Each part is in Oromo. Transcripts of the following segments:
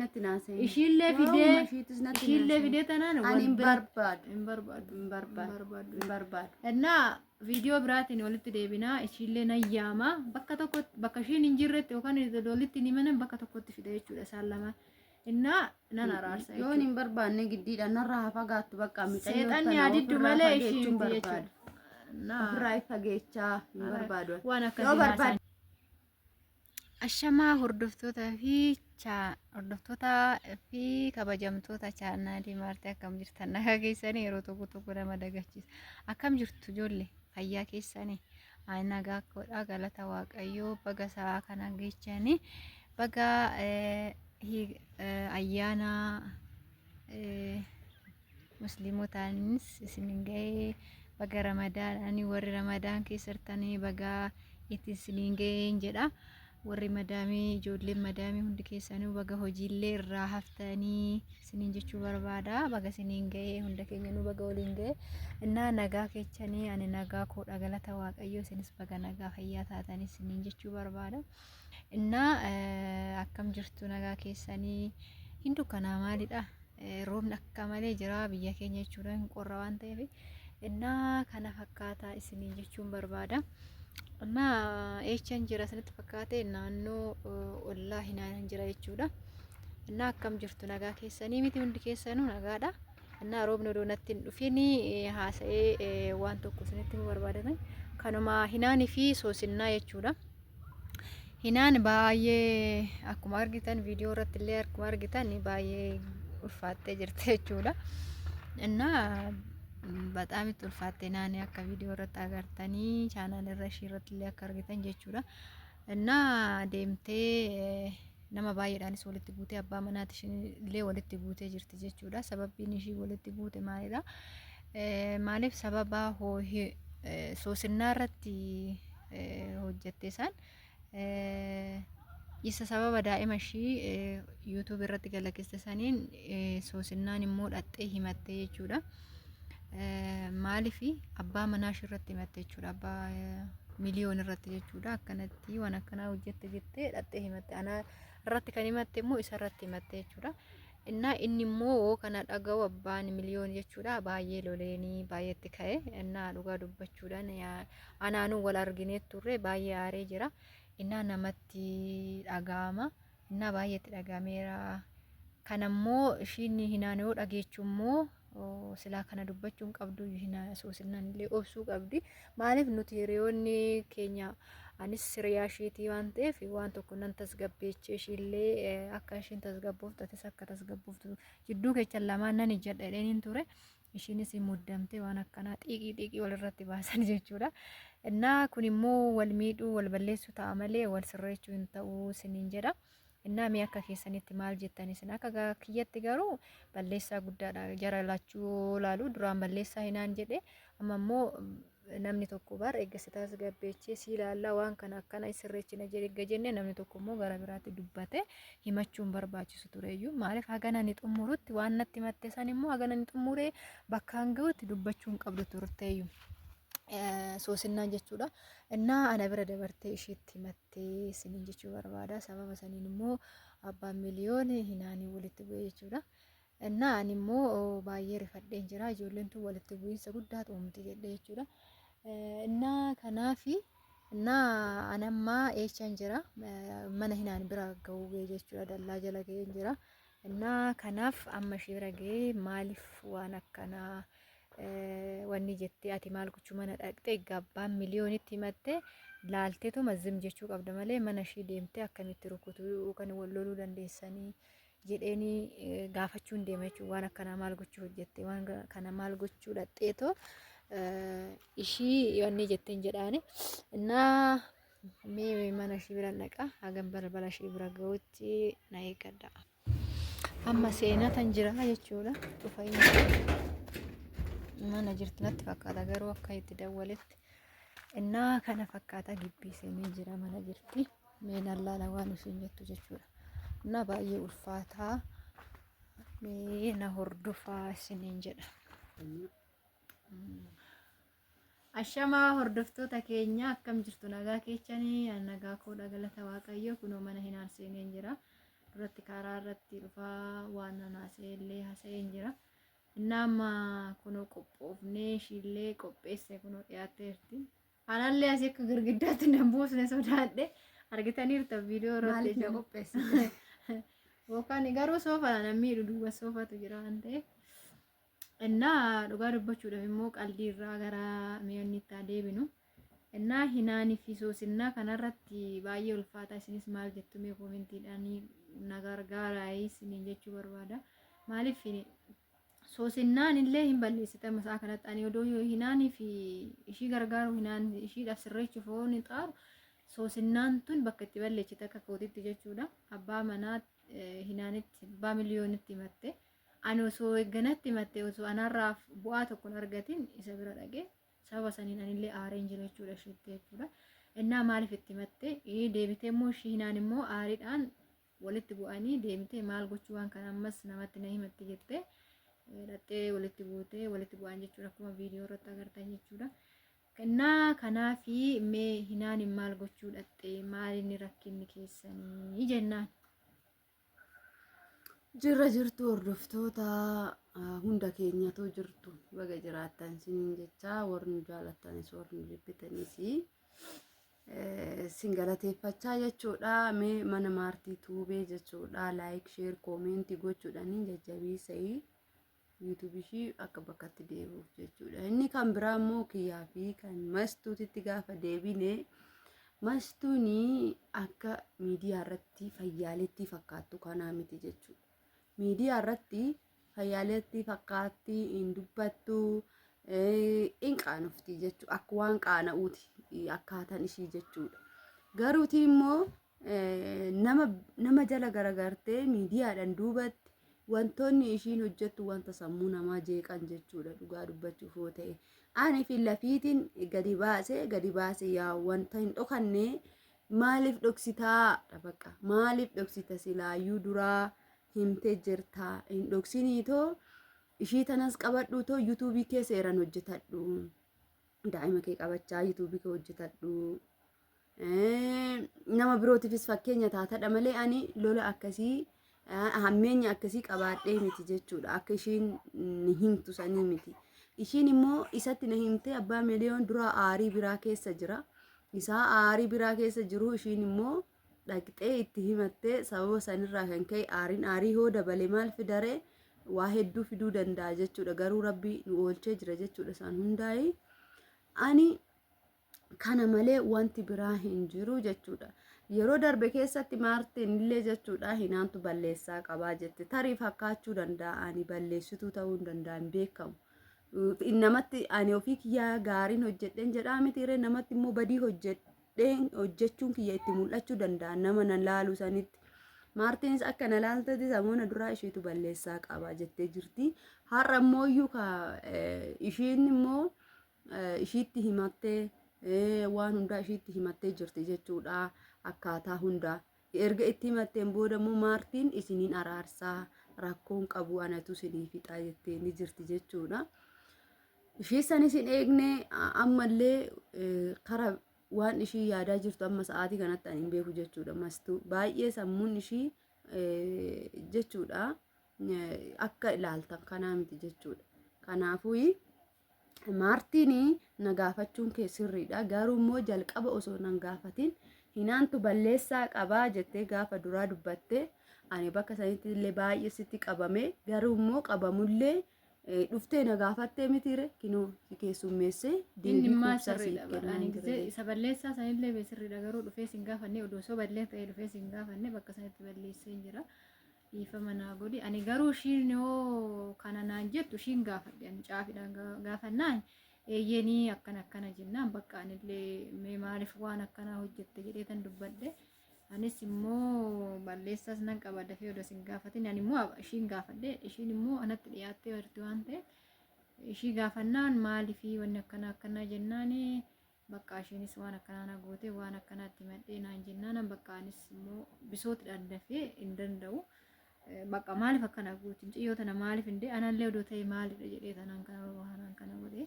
natti naasee. Ishillee fidee tanaan Ani wal bira hin barbaadu. እና ቪዲዮ ብራትን ወልት ደብና ishillee nayyaama bakka ishiin hin jirretti yookaan walitti ni mana bakka tokkotti fida jechuudha saalama እና nan araarsa yoon hin barbaanne giddiidha narraa fagaattu bakka miidhanii seexanni adiddu malee ishiin jechuudha እና ofirraa fageechaa hin barbaadu waan akkasii ashamaa hordoftoota fi kabajamtoota chaanaalii maartii akkam jirtan nagaa keessanii yeroo tokko nama dagachiisa akkam jirtu ijoollee fayyaa keessanii nagaa godhaa galata waaqayyoo baga sa'a kana geechanii baga ayyaana musliimotaanis isiniin ga'ee baga ramadaanii warri ramadaan keessartanii baga itti isiniin ga'een jedha. warri madaamii ijoolleen madaamii hundi keessanii baga hojiillee irraa haftanii isiniin jechuu barbaada baga isiniin ga'ee hunda keenyanuu baga waliin ga'ee innaa nagaa keechanii ani nagaa koodha galata waaqayyoo isinis baga nagaa fayyaa taatanii isiniin jechuu barbaada innaa akkam jirtu nagaa keessanii hindu kanaa maalidha roobni akka malee jira biyya keenya jechuudha hin qorra waan ta'eef innaa kana fakkaataa isiniin jechuun barbaada. እና ኤችን ጅራ ስንት ፈካቴ ናኖ ወላሂ ናን ጅራ ይቹዳ እና አከም ጅርቱ ነጋ ኬሰኒ ሚቲ ሁንዲ ኬሰኑ ነጋዳ እና ሮብ ነው ዶነቲን ዱፊኒ ሃሰኤ ዋን ቶኩ ስንት ወርባደተን ከነማ ሂናኒ ፊ ሶስና ይቹዳ ሂናን ባዬ አኩማ አርጊተን ቪዲዮ ረትለ አኩማ አርጊተን ባዬ ኡፋቴ ጅርቴ ይቹዳ እና በጣም ጥልፋቴና ነው አካ ቪዲዮ ረታ አጋርተኒ ቻናል ረሺ ረትለ አካርገተን ጀቹዳ እና ደምቴ ነማ ባየዳንስ ወልት ጉቴ አባ መናትሽ ለ ወልት ጉቴ ጅርት ጀቹዳ ሰበብኒ ሺ ወልት ጉቴ ማይዳ ማለፍ ሰበባ ሆ ሶስና ረቲ ሆጀቴሳን isa sababa daa'ima ishii YouTube irratti galakeessaniin soosinnaan immoo dhaxxee himatte jechuudha. maalifi abbaa manaa irratti himatte jechuudha abbaa miliyoon irratti jechuudha akkanatti waan akkana hojjette jettee dhaxxee himatte ana irratti kan himatte immoo isa irratti himatte jechuudha inna inni immoo kana dhagahu abbaan miliyoon jechuudha baay'ee loleenii baay'eetti ka'e inna dhugaa dubbachuudhaan anaanuu wal arginee turre baay'ee aaree jira inna namatti dhagaama inna baay'eetti dhagaameera kanammoo ishiin hinaanoo dhageechummoo sila kana dubbachuun qabdu hina soosinnaan illee obsuu qabdi maaliif nuti hiriyoonni keenya anis siriyaashiitii waan ta'eef waan tokko nan tasgabbeechee ishillee akka ishiin tasgabbooftu atis akka tasgabbooftu jidduu keechan lamaan nan ijjadha jedhaniin ture ishiinis muddamte waan akkanaa xiiqii walirratti baasan jechuudha innaa kun immoo wal miidhuu wal balleessuu ta'a malee wal sirreechuu hin ta'uu siniin jedha innaa mi akka keessanitti maal jettanis akka kiyyatti garuu balleessaa guddaadha jara lachuu laalu duraan balleessaa hinaan jedhe amma immoo namni tokko bar eeggasitas gabbeechee si ilaalla waan kana akkana sirreechina jedhe jenne namni tokko immoo gara biraatti dubbate himachuun barbaachisu tureeyyuu maaliif hagana ni xumurutti waan natti matte san immoo hagana ni xumuree bakkaan ga'utti dubbachuun qabdu turteeyyuu soosinnaan jechuudha innaa ana bira dabartee ishiitti himattee siniin jechuu barbaada sababa saniin immoo abbaan miliyoon hinaanii walitti bu'ee jechuudha innaa ani immoo baay'ee rifadheen jira ijoolleen tun walitti bu'iinsa guddaa xuumti jedhee jechuudha innaa kanaafi innaa anammaa eechan jira mana hinaan bira ga'uu jechuudha dallaa jala ga'ee jira innaa kanaaf amma ishee bira ga'ee maaliif waan akkanaa wanni jettee ati maal gochuu mana dhaqxe gabbaan miliyoonitti himatte laalteetu mazim jechuu qabda malee mana ishii deemtee akkamitti rukutuu kan wal loluu dandeessanii jedheeni gaafachuun deema jechuudha waan akkana maal gochuu hojjette waan kana maal gochuu dhaqxeetoo ishii wanni jetteen jedhaani innaa mee mana ishii bira dhaqa hagam balbala ishii bira ga'utti na eeggadha amma seenaa tan jira jechuudha dhufayni mana jirtu natti fakkaata garuu akka itti dawwaletti innaa kana fakkaata gibbii seenee jira mana jirti mee lallaala waan isheen jettu jechuudha innaa baay'ee ulfaataa mee na hordofaa isiniin jedha ashamaa hordoftoota keenya akkam jirtu nagaa keechanii nagaa koodha galata waaqayyo kunoo mana hinaan seeneen jira irratti karaa irratti dhufaa waan naasee illee haseen jira. Nama kuno qophoofnee ishillee qopheesse kuno dhiyaatteerti. Anallee asii akka girgiddaatti nan buusne sodaadhe argitaniirta viidiyoo irratti maaliif na qopheessite? Yookaan garuu soofaa namni duuba soofaatu jira waan ta'eef. እና dhugaa dubbachuudhaaf immoo qalbii irraa gara mi'oonni itti adeebinu እና hinaanii fi soosinnaa kanarratti baay'ee ulfaata isinis maal jettu mee koomentiidhaan na gargaaraa isiniin jechuu barbaada maaliif soosinnaan illee hin balleessita masaa kanatti ani odoo hinaanii fi ishii gargaaru hinaan ishiidhaaf sirreechuuf oon xaaru soosinnaan tun bakka itti balleessite akka kootitti jechuudha abbaa manaa hinaanitti abbaa miliyoonitti himatte ani osoo eegganatti mattee osoo anarraaf bu'aa tokkoon argatin isa bira dhaqee sababa saniin anillee aareen jira jechuudha isheetti jechuudha. Innaa maaliif itti mattee deebitee immoo ishii hinaan immoo aariidhaan walitti bu'anii deebitee maal gochuu waan kana ammas namatti na himatti jettee dhattee walitti buutee walitti bu'an jechuudha akkuma viidiyoo irratti agartan jechuudha. Innaa kanaafi mee hinaan maal gochuu dhattee maalinni rakkinni keessanii jennaan. Jirra jirtu hordoftoota hunda keenyatu jirtu baga jiraattan siniin jecha warri jaalattanis warri jibbitanis sin galateeffachaa jechuudha. Mee mana maartii tuubee jechuudha laayik sheer koomentii gochuudhaan jajjabeessii yuutuubii ishii akka bakkatti deebi'uuf jechuudha. Inni kan biraa immoo kiyyaa fi kan mastuutitti gaafa deebine mastuuni akka miidiyaa irratti fayyaaletti fakkaattu kanaa miti jechuudha. Miidiyaa irratti fayyaaletti fakkaatti hin dubbattu hin qaanofti jechuudha akka waan qaana'uuti akkaataan ishii jechuudha. Garuuti immoo nama jala garagartee miidiyaadhaan duubatti wantoonni ishiin hojjettu wanta sammuu namaa jeeqan jechuudha dhugaa dubbachuuf yoo ta'e. Ani fi lafiitiin gadi baase yaa wanta hin dhokanne maaliif dhoksitaa bakka maaliif dhoksita silaayyuu duraa himtee jirta hin dhoksiniitoo ishii tanas qabadhu too yuutuubii kee seeran hojjetadhu daa'ima kee qabachaa yuutuubii kee hojjetadhu nama birootifis fakkeenya taatadha malee ani lola akkasii hammeenya akkasii qabaadhee miti jechuudha akka ishiin ni himtu sanii miti ishiin immoo isatti na himtee abbaa miliyoon dura aarii biraa keessa jira isaa aarii biraa keessa jiru ishiin immoo dhaqxee itti himattee sababa sanirraa kan ka'e aarii hoo dabale maal fidare waa hedduu fiduu danda'a jechuudha garuu rabbi nu oolchee jira jechuudha isaan hundaa'e ani kana malee wanti biraa hin jiru jechuudha. Yeroo darbe keessatti maartiin illee jechuudha hinaantu balleessaa qabaa jette tarii fakkaachuu danda'a ani balleessituu ta'uu hin danda'an beekamu. Namatti ani ofii kiyyaa gaariin hojjedheen jedhaa mitiiree namatti immoo badii hojjechuun kiyya itti mul'achuu danda'a nama na laalu sanitti. Maartiinis akka na laaltatti samoona duraa isheetu balleessaa qabaa jettee jirti. Har'a immoo ishiin immoo ishiitti himattee waan hundaa ishiitti himattee jirti jechuudha akkaataa hundaa. Erga itti himatteen booda immoo maartiin isiniin araarsaa rakkoon qabu anatu isinii fixaa jettee ni jirti jechuudha. Ishii sanis hin eegne ammallee karaa waan ishii yaadaa jirtu amma sa'aatii kanatti ani hin beeku jechuudha. Mastuu baay'ee sammuun ishii jechuudha akka ilaaltan kanaa miti jechuudha. Kanaafuu maartiin na gaafachuun kee sirriidha. Garuu immoo jalqaba osoo nan gaafatin hinaantu balleessaa qabaa jettee gaafa duraa dubbatte ani bakka sanitti illee baay'ee sitti qabame garuu immoo qabamullee dhuftee na gaafattee mitiire kinoo keessummeessee deebii kuusaa sirriidha. Isa balleessaa sanillee beesirriidha garuu dhufee sin gaafanne odoo soo balleessa ta'e dhufee sin gaafanne bakka sanitti balleessee jira. Dhiifama naa godhi ani garuu ishiin yoo kana naan jettu ishiin gaafadhe ani caafiidhaan gaafannaan eeyyanii akkana jennaan bakka anillee mee maaliif waan akkanaa hojjette jedhee tan dubbadhe anis immoo balleessaas nan qaba dafee odoo sin gaafatin ani immoo ishiin gaafadhe ishiin immoo anatti dhiyaattee warti waan ta'eef ishii gaafannaan maaliifii wanni akkana jennaan bakka ishiinis waan akkanaa na goote waan akkanaatti madhee naan jennaan bakka anis immoo bisootidhaan dafee hin danda'u. Bakka maaliif akkana gootin ciyyoo tana maaliif hinde anallee odoo ta'e maalidha jedhee tanaan kana godhee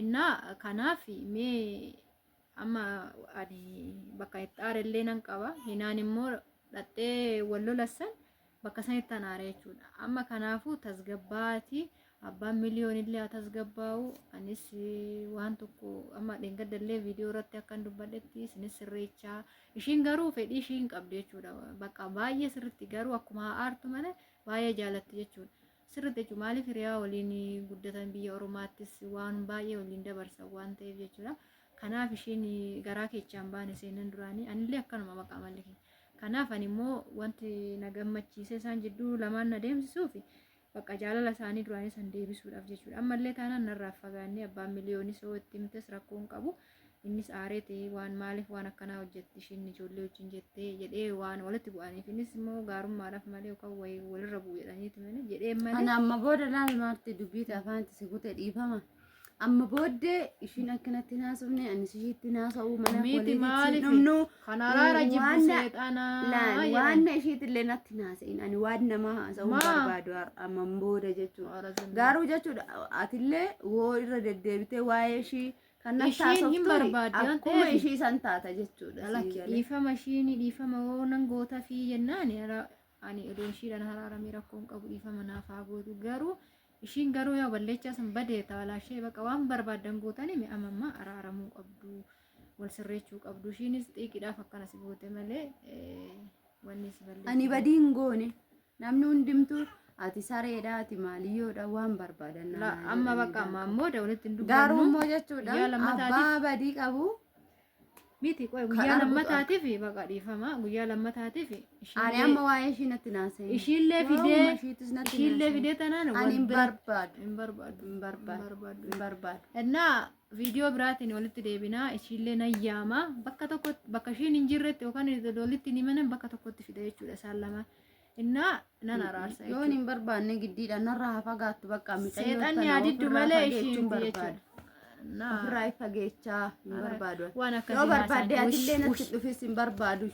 innaa kanaaf mee amma ani bakka itti aarellee nan qaba hinaan immoo dhattee wal lolassan bakka sanitti tanaare jechuudha. Amma kanaafuu tasgabbaati abbaan miliyoonillee haa tasgabbaa'u. Anis waan tokko amma dheengadallee viidiyoo irratti akkan dubbadhetti isinis sirreechaa. Ishiin garuu fedhii ishiin qabdi jechuudha. Bakka baay'ee sirritti garuu akkuma aartu malee baay'ee jaalatti jechuudha. Sirritti jechuudha. Maaliif hiriyaa waliin guddatan biyya Oromaattis waan baay'ee waliin dabarsan waan ta'eef jechuudha. Kanaaf ishiin garaa keechaan baane seenan duraanii anillee akkanuma maqaa malli keenya. Kanaaf ani immoo wanti na gammachiise isaan jidduu lamaan na deemsisuufi bakka jaalala isaanii duraanii san deebisuudhaaf jechuudha. Ammallee taanaan narraa fagaannee abbaan miliyoonis yoo itti himtes rakkoo hin qabu. Innis aaree ta'ee waan maaliif waan akkanaa hojjetti ishiin ijoollee wajjin jettee jedhee waan walitti bu'aniif innis immoo gaarummaadhaaf malee yookaan walirra bu'u jedhaniiti malee jedhee malee. Ana amma booda laal maarti dubbiita afaan itti sikute dhiifama. Amma booddee ishiin akkanatti naasofne anis ishiitti naasa'uu mana walitti dhumnu kanaaraara jibbu seexanaa waan ishiitillee natti naasa'in ani waan nama haasa'uu barbaadu amma booda jechuudha. Garuu jechuudha atillee woo irra deddeebitee waa'ee ishii kan natti haasoftu akkuma ishii san taata jechuudha. Dhiifama ishiin dhiifama woo nan goota fi jennaan ani odoon ishiidhaan haraaramee rakkoo hin qabu dhiifama naaf haa gootu garuu. Ishiin garuu yaa balleechaa san badee taalaashee bakka waan barbaadan gootanii mi'a mammaa araaramuu qabdu wal sirreechuu qabdu ishiinis xiiqiidhaaf akkanas goote malee wanni si balleessu. Ani badiin goone namni hundumtuu ati sareedha ati maaliyyoodha waan barbaadan. Amma bakka ammoo walitti hin dubbannu. Garuu immoo jechuudha abbaa badii qabu. Miti qoy guyyaa lammataatiif baqa dhiifama guyyaa lammataatiif ani amma waa'ee ishii natti naasee ishiillee fidee tanaan ani hin barbaadu ennaa viidiyoo biraatiin walitti deebinaa ishiillee nayyaama bakka tokkotti bakka ishiin hin jirretti yookaan walitti hin himanan bakka tokkotti fida jechuudha isaan lama innaa nan araarsa jechuudha. Yoon hin barbaanne giddiidhaan narraa fagaattu bakka miidhagina seexanni yaadiddu malee ishiin jechuudha. Ofirraa fageechaa hin barbaadu. Yoo barbaadde atillee natti dhufis hin barbaadu.